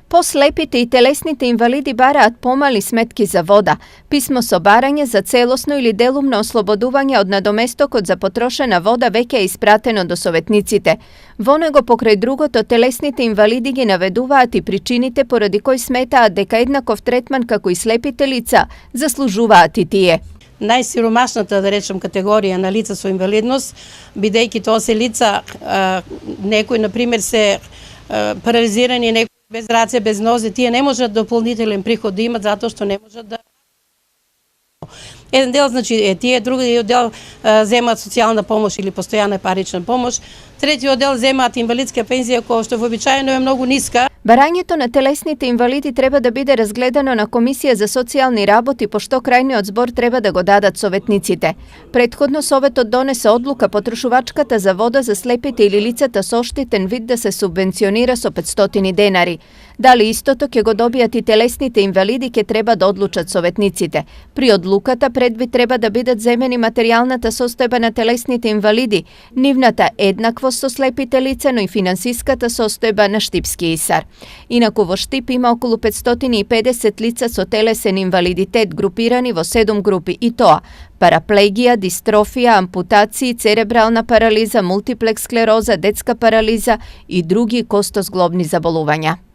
Poslepiti i telesniti invalidi baraат помали сметки за вода, писмо со барање за целосно или делумно ослободување од надоместокот за потрошена вода веќе е испратено до советниците. Во него покрај другото телесните инвалиди ги наведуваат и причините поради кои сметаат дека еднаков третман како и слепите лица заслужуваат и тие. Најсиромашната, да речем, категорија на лица со инвалидност, бидејќи тоа се лица, некои, например, се парализирани, некои без раце, без нозе, тие не можат дополнителен приход да имат затоа што не можат да... Еден дел, значи, е тие, други дел земаат социјална помош или постојана парична помош, третиот дел земаат инвалидска пензија, која што вообичаено е многу ниска. Барањето на телесните инвалиди треба да биде разгледано на Комисија за социјални работи, пошто крајниот збор треба да го дадат советниците. Претходно Советот донесе одлука потрошувачката за вода за слепите или лицата со оштетен вид да се субвенционира со 500 денари. Дали истото ќе го добијат и телесните инвалиди ќе треба да одлучат советниците. При одлуката предвид треба да бидат земени материјалната состојба на телесните инвалиди, нивната еднаквост со слепите лица, но и финансиската состојба на Штипски ИСАР. Инаку во Штип има околу 550 лица со телесен инвалидитет групирани во 7 групи, и тоа параплегија, дистрофија, ампутации, церебрална парализа, мултиплекс склероза, детска парализа и други костозглобни заболувања.